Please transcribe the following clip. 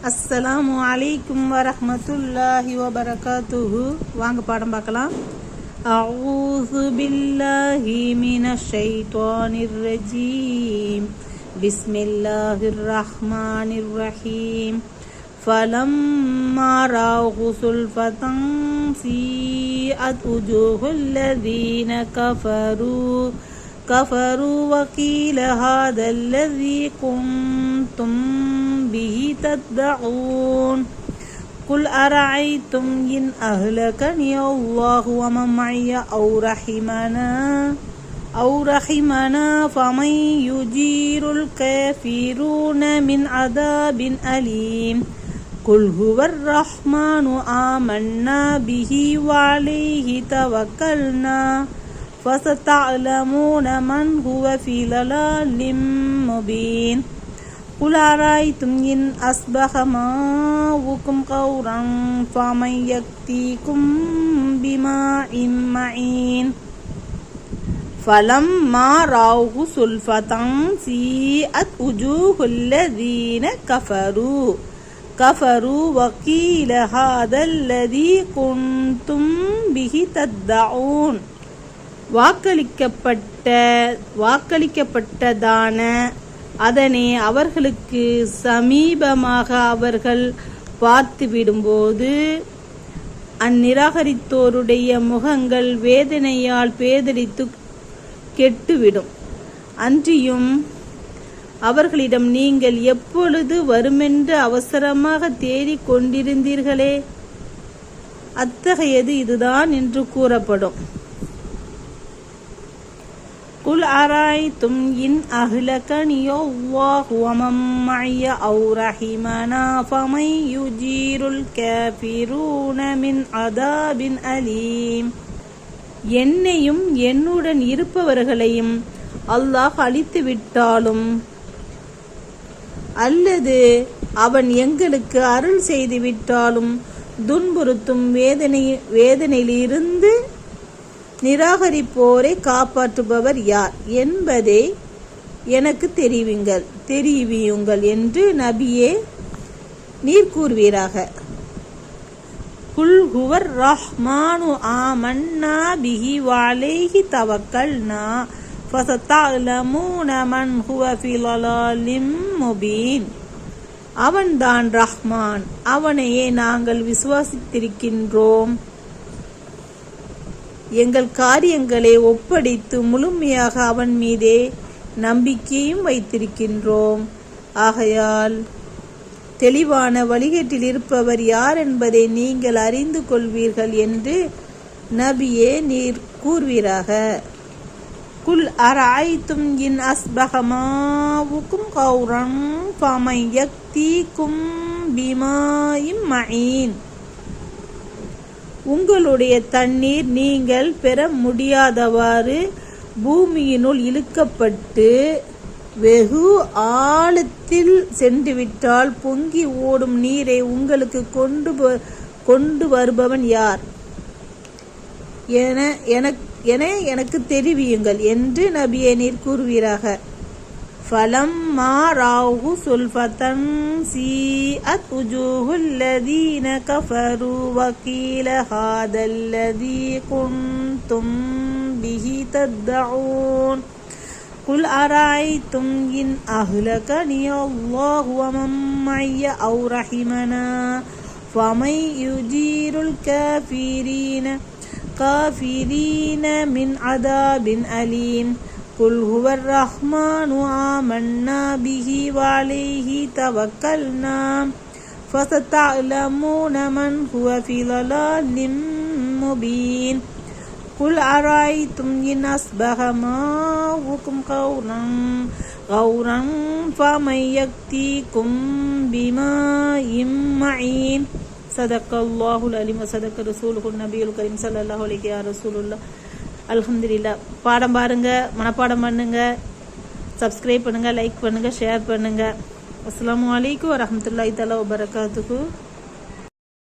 அஸ்ஸலாமு அலைக்கும் வரஹ்மத்துல்லாஹி வபரகாத்துஹு. வாங்க பாடம் பார்க்கலாம். அஊது பில்லாஹி மினஷ் ஷைத்தானிர் ரஜீம். பிஸ்மில்லாஹிர் ரஹ்மானிர் ரஹீம். ஃபலம்மா ரஅவு சுல்ஃபதன் சீஅத் உஜூஹுல் லதீன كفروا وقيل هذا الذي كنتم به تدعون قل أرأيتم إن أهلكني الله ومن معي أو رحمنا فمن يجير الكافرون من عذاب أليم قل هو الرحمن آمنا به وعليه توكلنا فستعلمون من هو في ضلال مبين قل أرأيتم إن أصبح ماؤكم غورا فمن يأتيكم بماء معين فلما رأوه زلفة سيئت وجوه الذين كفروا وقيل هذا الذي كنتم به تدعون. வாக்களிக்கப்பட்டதான அதனை அவர்களுக்கு சமீபமாக அவர்கள் பார்த்துவிடும்போது அந்நிராகரித்தோருடைய முகங்கள் வேதனையால் பேதலித்து கெட்டுவிடும். அன்றியும் அவர்களிடம் நீங்கள் எப்பொழுது வருமென்று அவசரமாக தேடிக் கொண்டிருந்தீர்களே, அத்தகையது இதுதான் என்று கூறப்படும். قل أرأيتم إن أهلكني الله ومن معي أو رحمنا فمن يجير الكافرون من عذاب أليم. என்னையும் என்னுடன் இருப்பவர்களையும் அல்லாஹ் அழித்து விட்டாலும் அல்லது அவன் எங்களுக்கு அருள் செய்து விட்டாலும் துன்புறுத்தும் வேதனையிலிருந்து நிராகரிப்போரை காப்பாற்றுபவர் யார் என்பதை எனக்கு தெரிவியுங்கள் என்று நபியே நீர் கூறுவீராக. குல் ஹுவர் ரஹ்மானு ஆமன்னா பிஹி வஅலைஹி தவக்கல்னா ஃபஸதஅலமூன மன் ஹுவ ஃபீ ضلالٍ முபீன். அவன்தான் ரஹ்மான், அவனையே நாங்கள் விசுவாசித்திருக்கின்றோம், எங்கள் காரியங்களை ஒப்படைத்து முழுமையாக அவன் மீதே நம்பிக்கையும் வைத்திருக்கின்றோம். ஆகையால் தெளிவான வழிகேட்டில் இருப்பவர் யார் என்பதை நீங்கள் அறிந்து கொள்வீர்கள் என்று நபியே நீர் கூறுவீராக. குல் அரஐத்தும் இன் அஸ்பஹ மாவுக்கும் கௌரன் ஃபமன் யக்தீக்கும் பிமாஇம் மஈன். உங்களுடைய தண்ணீர் நீங்கள் பெற முடியாதவாறு பூமியினுள் இழுக்கப்பட்டு வெகு ஆழத்தில் சென்றுவிட்டால் பொங்கி ஓடும் நீரை உங்களுக்கு கொண்டு வருபவன் யார் என எனக்கு தெரிவியுங்கள் என்று நபியே நீர் கூறுவீராக. فلما رأوه زلفة سيئت وجوه الذين كفروا وقيل هذا الذي كنتم به تدعون قل أرأيتم إن أهلكني الله ومن معي أو رحمنا فمن يجير الكافرين من عذاب أليم قل هو الرحمن آمنا به وعليه توكلنا فستعلمون من هو في ضلال مبين قل أرأيتم إن أصبح ماؤكم غورا فمن يأتيكم بماء معين صدق الله العليم وصدق رسوله النبي الكريم صلى الله عليه وسلم. அல்ஹம்துலில்லாஹ். பாடம் பாருங்க, மனப்பாடம் பண்ணுங்க, சப்ஸ்கிரைப் பண்ணுங்க, லைக் பண்ணுங்க, ஷேர் பண்ணுங்க. அஸ்ஸலாமு அலைக்கும் வரஹ்மத்துல்லாஹி தஆலா வபரகாத்துஹு.